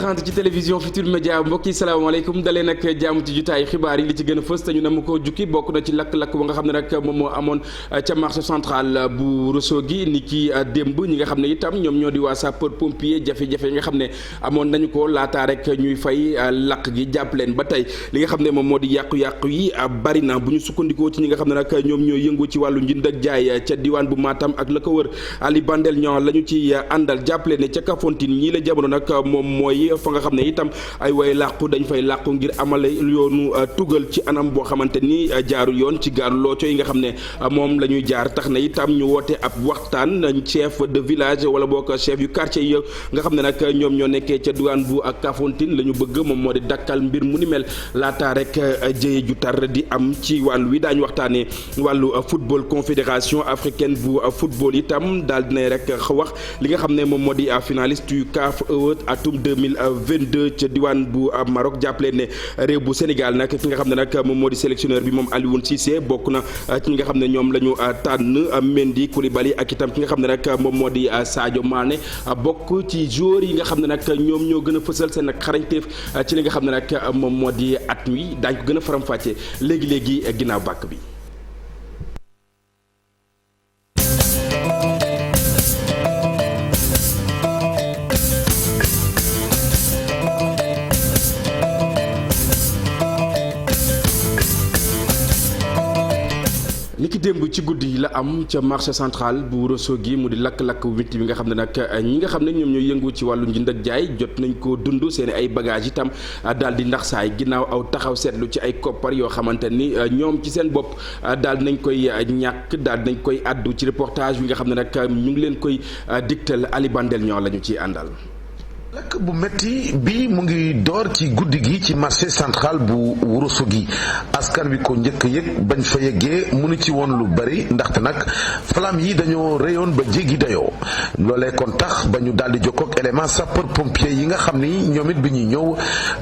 20h30 ci télévision Futurs Médias mbokk yi salaamaaleykum dalee nag jaamu ci jotaayu xibaar yi li ci gën a fës te ñu nam ko jukki bokk na ci lakk-lakk ba nga xam ne nag moom moo amoon ca marché central bu Ourossogui ni ki démb ñi nga xam ne itam ñoom ñoo di waa sapeur pompier jafe-jafe yi nga xam ne amoon nañu ko laataa rek ñuy fay lakk gi jàpp leen ba tey li nga xam ne moom moo di yàqu-yàqu yi bari na bu ñu sukkandikoo ci ñi nga xam ne nag ñoom ñoo yëngu ci wàllu njënd ak jaay ca diwaan bu Matam ak la ko wër Ali Bandel ñoo la ñu ci àndal jàpp leen ne ca Kafountine ñii la jamono nag moom mooy fa nga xam ne itam ay way làqu dañ fay làqu ngir amale yoonu tugal ci anam boo xamante ni jaarul yoon ci gaaru Looco yi nga xam ne moom la ñuy jaar tax na itam ñu woote ab waxtaan chef de village wala boog chef yu quartier yi nga xam ne nag ñoom ñoo nekkee ca diwaan bu ak Kafountine la ñu bëgg moom moo di dakkal mbir mu ni mel laataa rek jëye ju tar di am ci wàllu wi daañu waxtaanee wàllu football confédération africaine bu football itam daal dina rek wax li nga xam ne moom moo di finaliste yu CAF atum 2022 ca diwaan bu Maroc jàppale ne réew bu Sénégal nag ki nga xam ne nag moom moo di sélectionneur bi moom Alioune Cissé bokk na ci nga xam ne ñoom la ñu tànn Mendy Koulibaly ak itam ki nga xam ne nag moom moo di Sadio Mané bokk ci joueurs yi nga xam ne nag ñoom ñoo gën a fësal seen nag xarañteef ci li nga xam ne nag moom moo di at mi daañu ko gën a faram-fàccee léegi-léegi ginnaaw bàkk bi. niki démb ci guddi la am ca marché central bu Ourossogui mu di lakk-lakk witti bi nga xam ne nag ñi nga xam ne ñoom ñoo yëngu ci wàllu njënd ak jaay jot nañ ko dund seen ay bagage itam daal di ndax saay ginnaaw aw taxaw seetlu ci ay koppar yoo xamante ni ñoom ci seen bopp daal nañ koy ñàkk daal nañ koy addu ci reportage bi nga xam ne nag ñu ngi leen koy digtal Ali Bandel ñoo la ñu ciy àndal. lakk bu metti bi mu ngi door ci guddi gi ci marché central bu Ourossogui askan wi ko njëkk yëg bañ fa yeggee mënu ci woon lu bari ndaxte nag flamme yi dañoo réyoon ba jéggi dayoo loolee kon tax ba ñu daal di jokkoo ak élément sapeur pompier yi nga xam ni ñoom it bi ñuy ñëw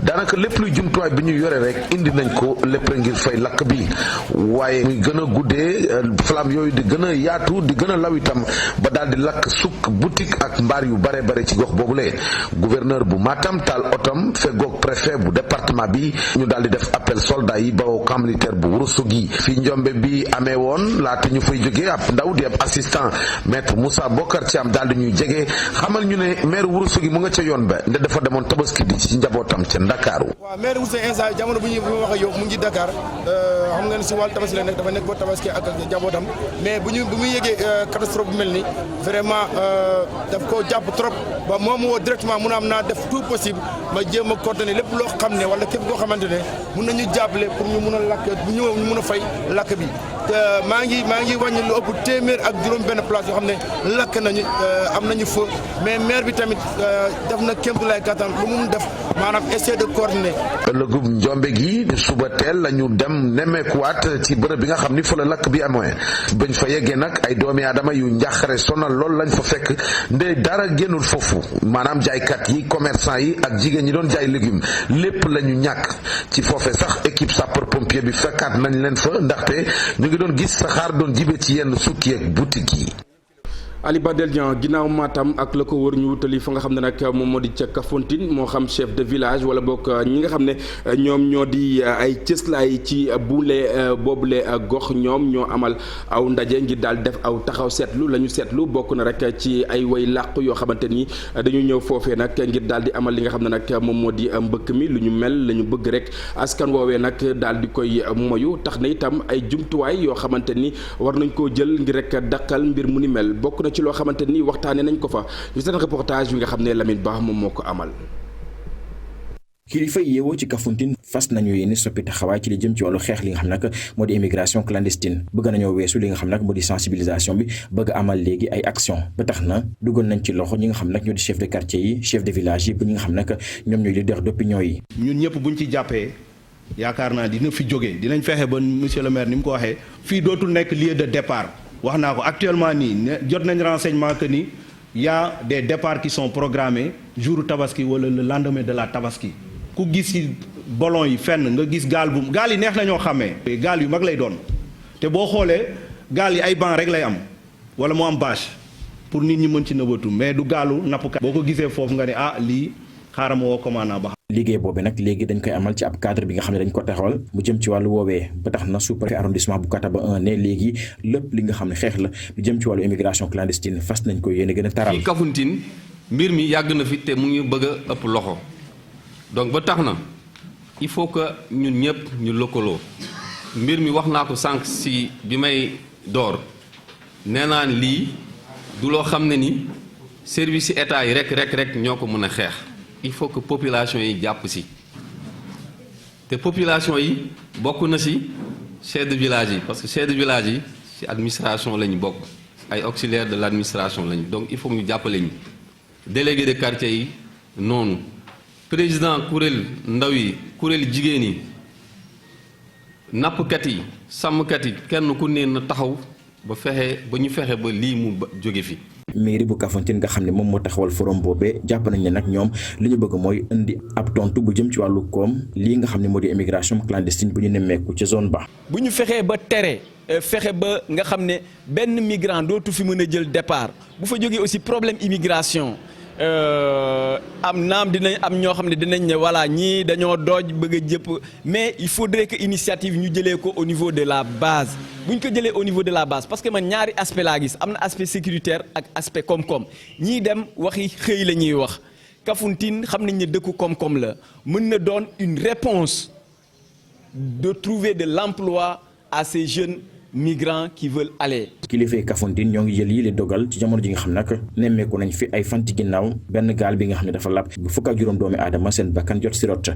daanaka lépp luy jumtuwaay bi ñu yore rek indi nañ ko lépp ngir fay lakk bi waaye muy gën a guddee flamme yooyu di gën a yaatu di gën a law itam ba daal di lakk sukk boutique ak mbaar yu bare bare ci gox boobulee gouverneur bu Matam taal otom feggoog préfet bu département bi ñu daal di def appel soldat yi bawoo camp militaire bu Ourossogui fii njombe bi amee woon laata ñu fay jógee ab ndaw di ab assistant maître Moussa Bokar Thiam daal di ñuy jege xamal ñu ne maire Ourossogui mu nga ca yoon ba nde dafa demoon tabaski di ci njabootam ca Ndakaaru. waaw maire Ourossogui instant jamono bu ñuy wax ak yow mu ngi Dakar xam nga ne si wàllu tabaski la nekk dafa nekk ba tabaski ak njabootam mais bu muy yëgee catastrophe bu mel ni vraiment daf ko jàpp trop ba moom woo directement mun am naa def tout possible ma jéem a coordonner lépp loo xam ne wala képp koo xamante ne mun nañu jàppale pour ñu mun a lakk ñu mun a fay lakk bi te maa ngi wàññi lu ëpp téeméer ak juróom benn place yoo xam ne lakk nañu am nañu feu mais maire bi tamit def na kéemtulaay kattan lu mu def maanaam essayer de coordonner. ëllëgub njombe gi suba teel la ñu dem nemmeekuwaat ci bërëb bi nga xam ni fa la lakk bi amee bañ fa yeggee nag ay doomi aadama yu njaaxare sonal lool lañ fa fekk nde dara génnul foofu maanaam jaaykat yi commerçant yi ak jigéen ñi doon jaay légumes lépp la ñu ñàkk ci foofe sax équipe sapeur pompier bi fekkaat nañ leen fa ndaxte ñu ngi doon gis saxaar doon jibe ci yenn sukki ak boutique yi. Ali Bandel Niang ginnaaw Matam ak la ko wër ñu wutali fa nga xam ne nag moom moo di ca Kafountine moo xam chef de village wala bokk ñi nga xam ne ñoom ñoo di ay cëslaay ci boobule gox ñoom ñoo amal aw ndaje ngir daal def aw taxaw seetlu la ñu seetlu bokk na rek ci ay way làqu yoo xamante ni dañu ñëw foofee nag ngir daal di amal li nga xam ne nag moom moo di mbëkk mi lu ñu mel la ñu bëgg rek askan woowee nag daal di koy moyu tax na itam ay jumtuwaay yoo xamante ni war nañ koo jël ngir rek dakkal mbir mu ni mel bokk na ci loo xamante ni waxtaane nañ ko fa ñu seen reportage bi nga xam ne Lamine Ba moom moo ko amal. kilifa yeewoo ci Kafountine fas nañu yéene soppi taxawaay ci li jëm ci wàllu xeex li nga xam nag moo di immigration clandestine bëgg nañoo weesu li nga xam nag moo di sensibilisation bi bëgg amal léegi ay action ba tax na dugal nañ ci loxo ñi nga xam nag ñoo di chef de quartier yi chef de village yi ba ñi nga xam nag ñoom ñooy leader d'opinion yi. ñun ñëpp buñ ci jàppee yaakaar naa dina fi jógee dinañ fexe ba monsieur le maire ni mu ko waxee fii dootul nekk lieu de départ. wax naa ko actuellement nii jot nañ renseignement que ni y a des départs qui sont programmés jour tabaski wala le lendemain de la tabaski ku gis ci bolon yi fenn nga gis gaal yi neex na ñoo xàmmee. gaal yu mag lay doon te boo xoolee gaal yi ay banc rek lay am wala mu am bâche pour nit ñi mën ci nëbatu mais du gaalu nappkat. boo ko gisee foofu nga ne ah lii xaaral ma woo commandant ba. liggéey boobu nag léegi dañ koy amal ci ab cadre bi nga xam ne dañ ko taxawal mu jëm ci wàllu woowee ba tax na sous-préfet arrondissement bu Kataba 1 ne léegi lépp li nga xam ne xeex la lu jëm ci wàllu immigration clandestine fas nañ ko yéene gën a taral. fii Kafountine mbir mi yàgg na fi te mu ngi bëgg a ëpp loxo donc ba tax na il faut que ñun ñëpp ñu lëkkaloo mbir mi wax naa ko sànq si bi may door nee naa lii du loo xam ne ni service yi état yi rek ñoo ko mën a xeex. il faut que population yi jàpp si te population yi bokk na si chef de village yi parce que chef de village yi si administration lañu bokk ay auxiliaires de l' administration lañu donc il faut ñu jàppale ñu délégué de quartier yi noonu président kuréel ndaw yi kuréel jigéen yi nappkat yi sàmmkat yi kenn ku ne na taxaw ba ñu fexe ba lii mu jóge fi. mairie bu Kafountine nga xam ne moom moo taxawal forum boobee jàpp nañ ne nag ñoom li ñu bëgg mooy indi ab tontu bu jëm ci wàllu koom lii nga xam ne moo di immigration clandestine bu ñu nemmeeku ci zone ba. bu ñu fexee ba fexe ba nga xam ne benn migrant dootu fi mën a jël départ bu fa jógee aussi problème immigration am naam dinañ am ñoo xam ne dinañ ne voilà ñii dañoo dooj bëgg a jëpp mais il faudrait que initiative ñu jëlee ko au niveau de la base bu ñu ko jëlee au niveau de la base parce que man ñaari aspect laa gis am na aspect sécuritaire ak aspect koom-koom ñii dem waxi xëy la ñuy wax Kafountine xam nañ ne dëkku koom-koom la mën na doon une réponse de trouver de l'emploi à ces jeunes migrants qui veulent aller. kilifay Kafountine ñoo ngi jël yi li dogal ci jamono ji nga xam nag nemmeeku nañ fi ay fan ci ginnaaw benn gaal bi nga xam ne dafa lab bu fukk ak juróom doomi aadama seen bakkan jot si rot.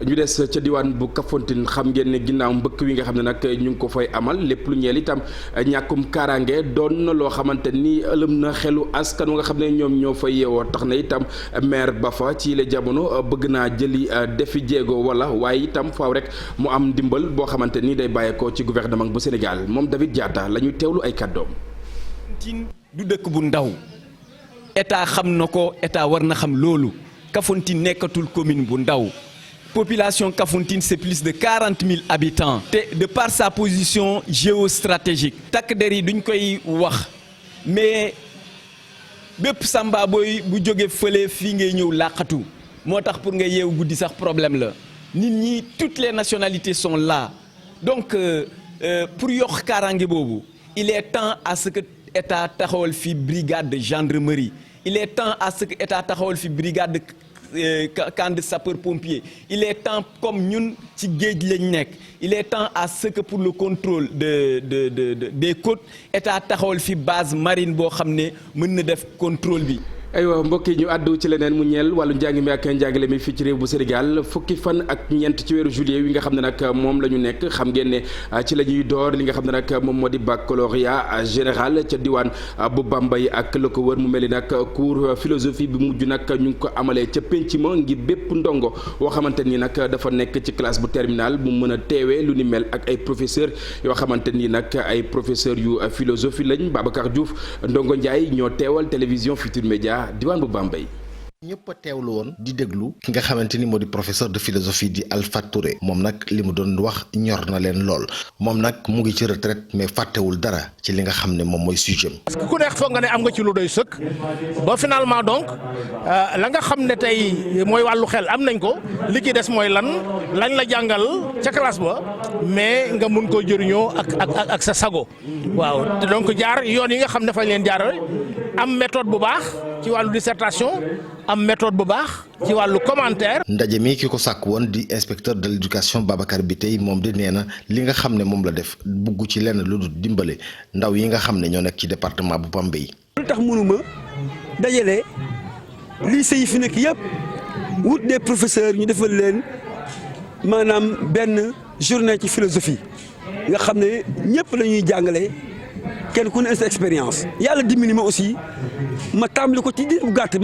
ñu des ca diwaan bu Kafountine xam ngeen ne ginnaaw mbëkk wi nga xam ne nag ñu ngi ko fay amal lépp lu ñeel itam ñàkkum kaaraange doon na loo xamante ni ëlëm na xelu askan wa nga xam ne ñoom ñoo fay yeewoo tax na itam maire ba fa ci la jamono bëgg naa jëli defi jéego wala waaye itam faaw rek mu am ndimbal boo xamante ni day bàyyeekoo ci gouvernement bu Sénégal moom David Diatta la ñuy teewlu ay kàddoom. Kafountine du dëkk bu ndaw état xam na ko état war na xam loolu Kafountine nekkatul commune bu ndaw. Population Kafountine c'est plus de 40 000 habitants te de par sa position géostratégique takk der yi duñ koy wax mais bépp samba booy bu jóge fële fii ngay ñëw làqatu moo tax pour nga yeewu guddi sax problème la nit ñi toutes les nationalités sont là donc pour yokk kaaraange boobu il est temps à ce que état taxawal fi brigade de gendarmerie il est temps à ce que état taxawal fi brigade de camp de sapeur-pompier il est temps comme ñun ci géej lañ nekk il est temps à ce que pour le contrôle des côtes état taxawal fi base marine boo xam ne mën na def contrôle bi. aywa mbokk yi ñu àddu ci leneen mu ñeel wàllu njàng mi ak njàngale mi fii ci réew bu Sénégal fukki fan ak ñeent ci weeru juillet wi nga xam ne nag moom la ñu nekk xam ngeen ne ci la ñuy door li nga xam ne nag moom moo di baccalauréat général ca diwaan bu Bambey ak la ko wër mu mel ni nag cours philosophie bi mujj nag ñu ngi ko amalee ca penc ma ngir bépp ndongo woo xamante ni nag dafa nekk ci classe bu terminal bu mën a teewee lu ni mel ak ay professeur yoo xamante ni nag ay professeur yu philosophie lañ Babacar Diouf Ndongo Ndiaye ñoo teewal télévision Futur Média diwaan bu Bambey. ñëpp a teewlu woon di déglu ki nga xamante ni moo di professeur de philosophie di Alpha Touré moom nag li mu doon wax ñor na leen lool moom nag mu ngi ci retraite mais fàttewul dara ci li nga xam ne moom mooy sujet am. parce que ku nekk foog nga ne am nga ci lu doy sëkk ba finalement donc la nga xam ne tey mooy wàllu xel am nañ ko li ci des mooy lañ la jàngal ca classe ba mais nga mun koo jëriñoo ak sa sago waaw donc jaar yoon yi nga xam ne fañ leen jaarale am méthode bu baax ci wàllu dissertation am méthode bu baax ci wàllu commentaire. ndaje mi ki ko sàkk woon di inspecteur de l'éducation Babacar Biteye moom di nee na li nga xam ne moom la def bugg ci lenn lu dul dimbale ndaw yi nga xam ne ñoo nekk ci département bu Bambey. lu tax mënuma dajale lycée yi fi nekk yëpp wut des professeurs ñu defal leen maanaam benn journée ci philosophie nga xam ne ñëpp la ñuy jàngale. kenn ku ne sa expérience yàlla dimbali ma aussi ma tàmbali ko ci diir bu gàtt.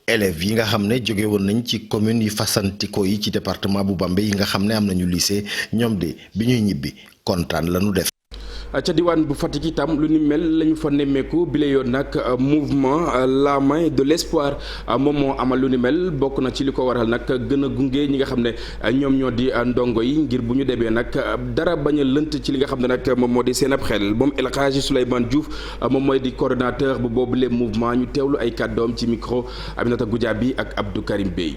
élèves yi nga xam ne jóge woon nañ ci commune yi fasantikoo yi ci département bu Bambey yi nga xam ne am nañu lycée ñoom de bi ñuy ñibbi kontaan la ñu def. ca diwaan bu Fatick itam lu ni mel la ñu fa nemmeeku bi la yoon nag mouvement la main de l'espoir moom moo amal lu ni mel bokk na ci li ko waral nag gën a gunge ñi nga xam ne ñoom ñoo di ndongo yi ngir bu ñu demee nag dara bañ a lënt ci li nga xam ne nag moom moo di seen ab xel moom El Hadji Souleymane Diouf moom mooy di coordonnateur bu boobu le mouvement ñu teewlu ay kàddoom ci micro Aminata Goudiaby ak Abdou Karim Bey.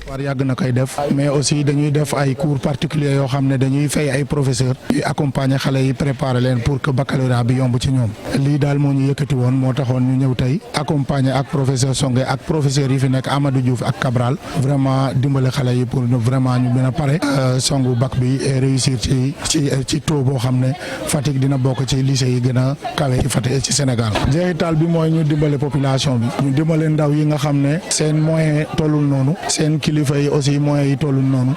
war yàgg na koy def mais aussi dañuy def ay cours particuliers yoo xam ne dañuy fay ay professeurs yuy accompagner xale yi préparer leen pour que baccalauréat bi yomb ci ñoom lii daal moo ñu yëkkati woon moo taxoon ñu ñëw tey accompagner ak professeur Songe ak professeurs yi fi nekk Amadou Diouf ak Cabral vraiment dimbale xale yi pour vraiment ñu mën a pare songu bac bi et réussir ci taux boo xam ne Fatick dina bokk ci lycée yi gën a kawe ci Fatick ci Sénégal. jeexital bi mooy ñu dimbale population bi ñu dimbale ndaw yi nga xam ne seen moyen tollul noonu seen kilifa yi aussi moyens yi tollul noonu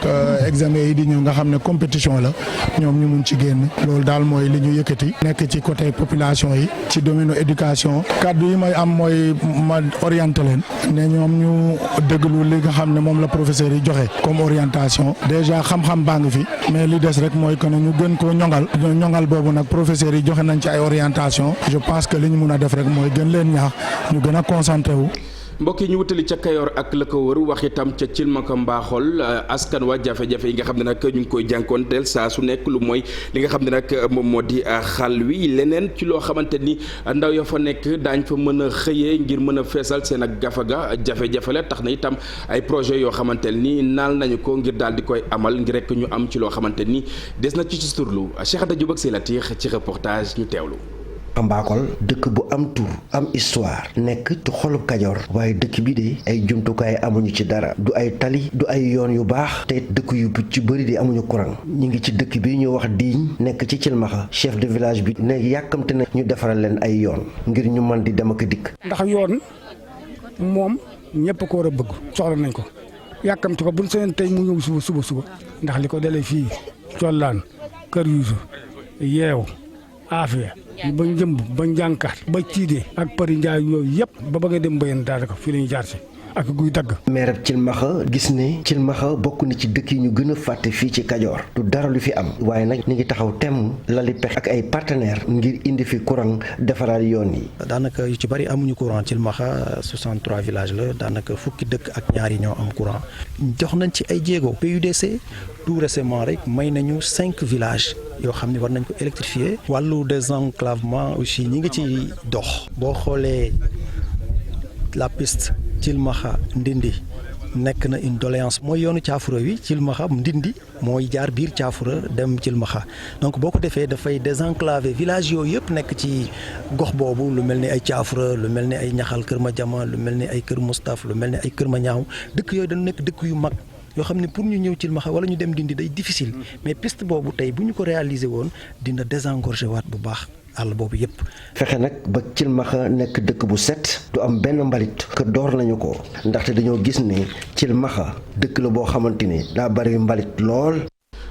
examen yi di ñëw nga xam ne compétition la ñoom ñu mun ci génn loolu daal mooy li ñu yëkkati nekk ci côté population yi ci domaine éducation kàddu yi may am mooy ma orienté leen ne ñoom ñu déglu li nga xam ne moom la professeur yi joxe comme orientation déjà xam-xam baa ngi fi mais li des rek mooy que ne ñu gën koo ñongal boobu nag professeurs yi joxe nañ ci ay orientation je pense que li ñu mun a def rek mooy gën leen ñaax ñu gën a concentré wu. mbokk yi ñu wutali ca Kayor ak la ko wër wax itam ca Cilmaka Mbaaxol askan wa jafe-jafe yi nga xam ne nag ñu ngi koy jànkoonteel saa su nekk lu mooy li nga xam ne nag moom moo di xal wi leneen ci loo xamante ni ndaw ya fa nekk daañ fa mën a xëyee ngir mën a feesal seen ak gafaga jafe-jafe la tax na itam ay projet yoo xamante ni naal nañu ko ngir daal di koy amal ngir rek ñu am ci loo xamante ni des na ci turlu Cheikh Anta Diop ak Seylatir ci reportage ñu teewlu. Mbakol dëkk bu am tur am histoire nekk ci xolub Kajoor waaye dëkk bi de ay jumtukaay amuñu ci dara du ay tali du ay yoon yu baax te dëkk yu ci bëri di amuñu courant ñu ngi ci dëkk bi ñu wax diiñ nekk ci Cilmaxa chef de village bi ne yàkkamte na ñu defaral leen ay yoon ngir ñu mën di dem ak dikk. ndax yoon moom ñëpp ko war a bëgg soxla nañ ko yàkkamte ko buñ seen tey mu ñëw suba ndax li ko dalee fii collaan kër yuusu yeew Afia ba njëmb ba njànkaat ba ciidee ak Pari Njaay yooyu yëpp ba bëgg a dem Mbayeen daanaka fii la ñu jaar si ak guy dagg. maire Cilmaxa gis ne Cilmaxa bokk na ci dëkk yi ñu gën a fàtte fii ci Kajoor du dara lu fi am waaye nag ñu ngi taxaw temm lali pex ak ay partenaires ngir indi fi courant defaraat yoon yi. daanaka yu ci bari amuñu courant Cilmaxa 63 villages la daanaka fukki dëkk ak ñaar yi ñoo am courant jox nañ ci ay jéego PUDC tout récemment rek may nañu 5 villages. yoo xam ne war nañ ko électrifier wàllu désenclavement aussi ñi ngi ci dox boo xoolee la piste Cilmaxa Ndindi nekk na une doléance mooy yoonu caafura wi Cilmaxa Ndindi mooy jaar biir caafura dem Cilmaxa donc boo ko defee dafay désenclaver village yooyu yëpp nekk ci gox boobu lu mel ni ay caafura lu mel ni ay ñaxal Kër Ma Jama lu mel ni ay Kër Moustapha lu mel ni ay Kër Ma Ñaaw dëkk yooyu dañu nekk dëkk yu mag yoo xam ne pour ñu ñëw Cilmaxa wala ñu dem Ndindi day difficile mais piste boobu tey bu ñu ko réaliser woon dina désengorger waat bu baax àll boobu yépp fexe nag ba Cilmaxa nekk dëkk bu set du am benn mbalit que door nañu ko ndaxte dañoo gis ne Cilmaxa dëkk la boo xamante ne daa bari mbalit lool.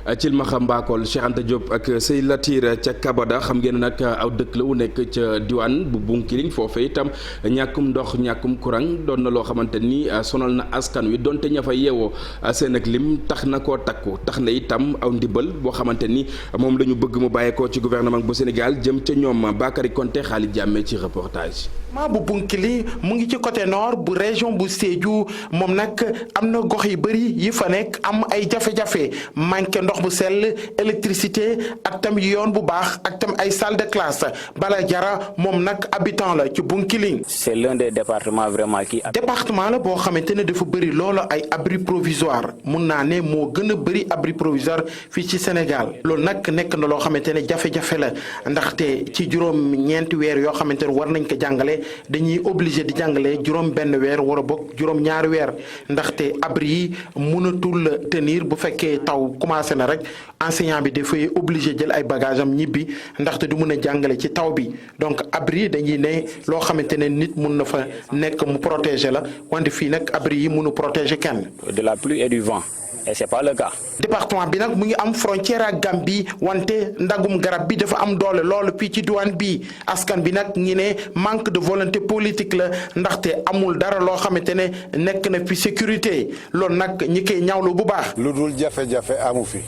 Cilmaxa Mbakol Cheikh Anta Diop ak Seylatir ca Kabada xam ngeen nag aw dëkk la wu nekk ca diwaan bu Bunkiling foofee itam ñàkkum ndox ñàkkum courant doon na loo xamante ni sonal na askan wi donte ña fa yeewoo seen ak lim tax na koo takku tax na itam aw ndimbal boo xamante ni moom la ñu bëgg mu bàyyeekoo ci gouvernement bu Sénégal jëm ca ñoom Bakary Konté Khalid Diamé ci reportage. bu Bunkiling mu ngi ci côté nord bu région bu Sédhiou moom nag am na gox yu bëri yi fa nekk am ay jafe-jafe manqué ndox bu sell électricité ak tam yoon bu baax ak tam ay salle de classe Bala Jara moom nag habitant la ci Bunkiling. c'est l'un des départements vraiment qui. département la boo xamante ne dafa bëri loolu ay abri provisoire mun naa ne moo gën a bëri abri provisoire fii ci Sénégal loolu nag nekk na loo xamante ne jafe-jafe la ndaxte ci juróom-ñeenti weer yoo xamante ne war nañ ko jàngale dañuy obligé di jàngale juróom benn weer war a bokk juróom ñaari weer ndaxte abri yi mënatul tenir bu fekkee taw commencé na rek enseignant bi dafay obligé jël ay bagage am ñibbi ndaxte du mën a jàngale ci taw bi donc abri yi dañuy ne loo xamante ne nit mun na fa nekk mu protéger la wante fii nag abri yi mënu protéger kenn. de la pluie et du vent. et c'est pas le cas. département bi nag mu ngi am frontière ak Gambie wante ndagum garab bi dafa am doole loolu fii ci diwaan bi askan bi nag ñi ne manque de volonté politique la ndaxte amul dara loo xamante ne nekk na fi sécurité loolu nag ñi koy ñaawlu bu baax. lu dul jafe-jafe amu fi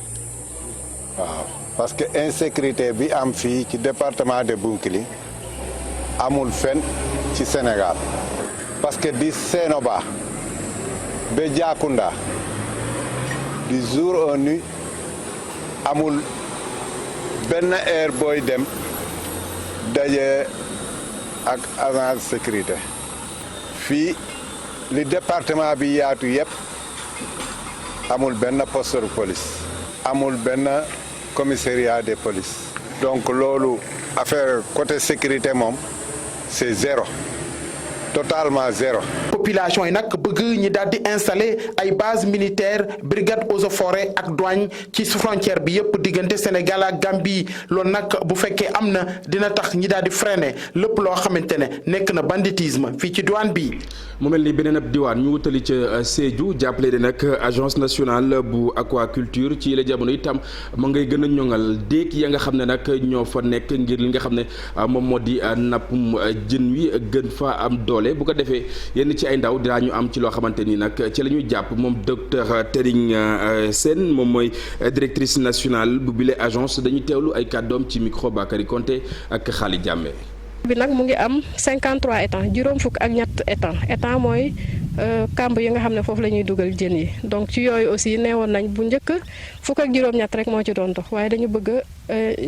waaw parce que insécurité bi am fii ci département de Bounkiling amul fenn ci Sénégal parce que di Sénoba ba Diakounda du jour au nuit amul benn heure booy dem daje ak agent de sécurité fii li département bi yaatu yëpp amul benn poste de police amul benn commissariat de police donc loolu affaire côté sécurité moom c'est zéro totalement zéro. population yi nag bëgg ñi daal di installer ay base militaire brigade eaux et forêts ak douane ci frontière bi yëpp diggante Sénégal ak Gambie loolu nag bu fekkee am na dina tax ñi daal di freiner lépp loo xamante ne nekk na banditisme fii ci douane bi. mu mel ni beneen ab diwaan ñu wutali ca Sédhiou jàppale ne nag agence nationale bu aquaculture ci la jamono itam mu ngay gën a ñoŋal déeg ya nga xam ne nag ñoo fa nekk ngir li nga xam ne moom moo di nappum jën wi gën fa am doole bu ko defee yenn ci ay ndaw daañu am ci loo xamante ni nag ci la ñuy jàpp moom docteur Tering Sène moom mooy directrice nationale bu bile agence dañuy teewlu ay kàddoom ci micro Bakary Konté ak Khali Diamé. bi nag mu ngi am 53 étangs juróom fukk ak ñett étang mooy kàmb yi nga xam ne foofu la ñuy dugal jën yi donc ci yooyu aussi neewoon nañ bu njëkk fukk ak juróom-ñett rek moo ci doon dox waaye dañu bëgg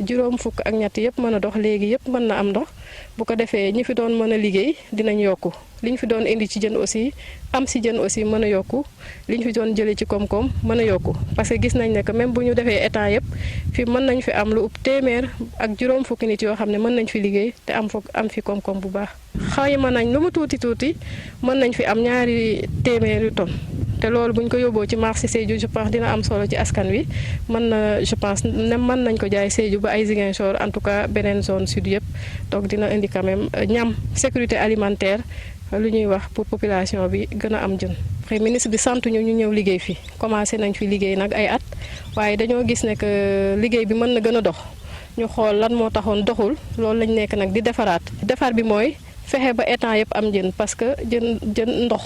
juróom fukk ak ñett yëpp mën a dox léegi yëpp mën na am ndox bu ko defee ñi fi doon mën a liggéey dinañ yokku li ñu fi doon indi ci jën aussi am si jën aussi mën a yokku li ñu fi doon jëlee ci koom-koom mën a yokku parce que gis nañ ne que même bu ñu defee étang yëpp fi mën nañ fi am lu ëpp téeméer ak juróom fukki nit yoo xam ne mën nañ fi liggéey te am fi koom-koom bu baax xayma nañ lu mu tuuti mën nañ fi am ñaari téeméeri tonnes te loolu bu ñu ko yóbboo ci marché Sédhiou je pense dina am solo ci askan wi mën na je pense ne mën nañ ko jaay Sédhiou ba ay Ziguinchor en tout cas beneen zone sud yëpp donc dina indi quand même ñam sécurité alimentaire lu ñuy wax pour population bi gën a am jën. xëy ministre bi sant ñu ñëw liggéey fi commencé nañ fi liggéey nag ay at waaye dañoo gis ne que liggéey bi mën na gën a dox ñu xool lan moo taxoon doxul loolu lañ nekk nag di defaraat defar bi mooy fexe ba étang yëpp am jën parce que jën ndox.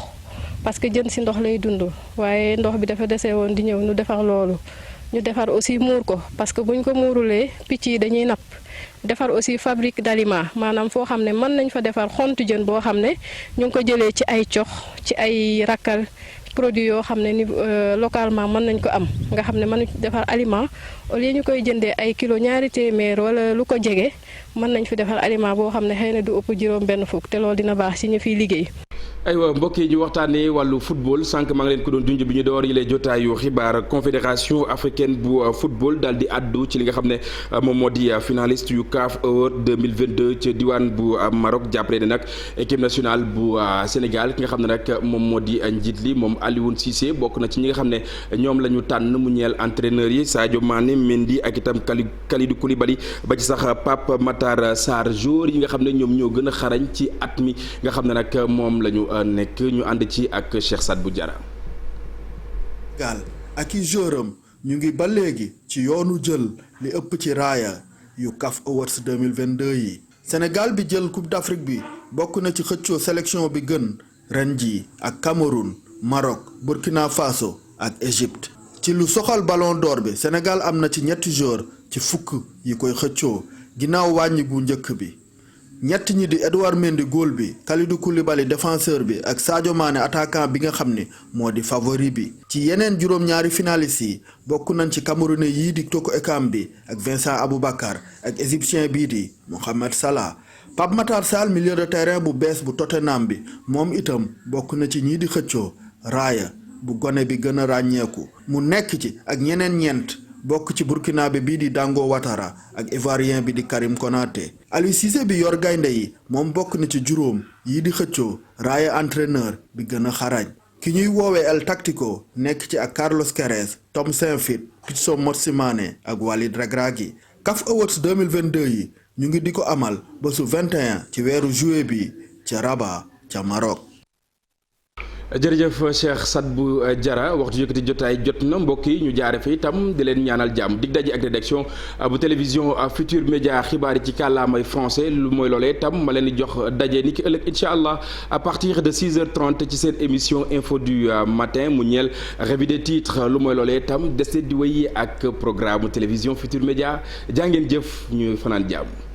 parce que jën ci ndox lay dund waaye ndox bi dafa dese woon di ñëw ñu defar loolu ñu defar aussi muur ko parce que buñ ko muurulee picc yi dañuy napp defar aussi fabrique d'aliments maanaam foo xam ne mën nañ fa defar xontu jën boo xam ne ñu ngi ko jëlee ci ay cox ci ay rakkal produit yoo xam ne ni localement mën nañ ko am nga xam ne mën nañ defar aliment au lieu ñu koy jëndee ay kilo ñaari téeméer wala lu ko jege mën nañ fi defar aliment boo xam ne xëy na du ëpp juróom benn fukk te loolu dina baax ci ñu fiy liggéey. aywa mbokk yi ñu waxtaanee wàllu football sànq maa ngi leen ko doon junj bi ñu door yi lay jotaayu xibaar confédération africaine bu football daal di addu ci li nga xam ne moom moo di finaliste yu CAF Award 2022 ci diwaan bu Maroc jàppale ne nag équipe nationale bu Sénégal ki nga xam ne nag moom moo di njiit li moom Alioune Cissé bokk na ci ñi nga xam ne ñoom la ñu tànn mu ñeel entraîneur yi Sadio Mané Mendy ak itam Kalidou Koulibaly ba ci sax Pape Matar Sarr joueur yi nga xam ne ñoom ñoo gën a xarañ ci at mi nga xam ne nag moom la ñu nekk ñu ànd ci ak Cheikh Sadbou Diarra. Sénégal ak i joueuram ñu ngi ba léegi ci yoonu jël li ëpp ci raaya yu CAF Awards 2022 yi. Sénégal bi jël Coupe d'Afrique bi bokk na ci xëccoo sélection bi gën ren jii ak Cameroun Maroc Burkina Faso ak Égypte. ci lu soxal Ballon d'Or bi Sénégal am na ci ñetti joueur ci fukk yi koy xëccoo ginnaaw wàññi gu njëkk bi. ñett ñi di Edouard Mendy góol bi Kalidou Koulibaly défenseur bi ak Sadio Mané attaquant bi nga xam ne moo di favori bi. ci yeneen juróom-ñaari finalistes yi bokk nañ ci camerounais yii di Toko Ekambi ak Vincent Aboubakar ak égyptien bii di Mohamed Salah. Pape Matar Sarr milieu de terrain bu bees bu Tottenham bi moom itam bokk na ci ñii di xëccoo raaya bu gone bi gën a ràññeeku. mu nekk ci ak ñeneen ñeent. bokk ci burkinabé bii di Dango Ouattara ak ivoirien bi di Karim Konaté. Aliou Cissé bi yor gaynde yi moom bokk na ci juróom yii di xëccoo raaya entraîneur bi gën a xarañ. ki ñuy woowee El Tactico nekk ci ak Carlos Queiroz Tom Saintfiet Pitso Motsimane ak Walid Regragui. CAF Awards 2022 yi ñu ngi di ko amal ba su 21 ci weeru juillet bi ca Rabat ca Maroc. jërëjëf Cheikh Sadbou Diarra waxtu yëkkati jotaay jot na mbokk yi ñu jaare fi itam di leen ñaanal jàmm dig daje ak rédaction bu télévision Futur Média xibaar yi ci kàllaamay français lu mooy loolee itam ma leen di jox daje ni ki ëllëg incha allah à partir de 6h30 ci seen émission info du matin mu ñeel revue des titres lu mooy loolee itam des di wéy ak programme télévision Futur Média jaa ngeen jëf ñu fanaan jàmm.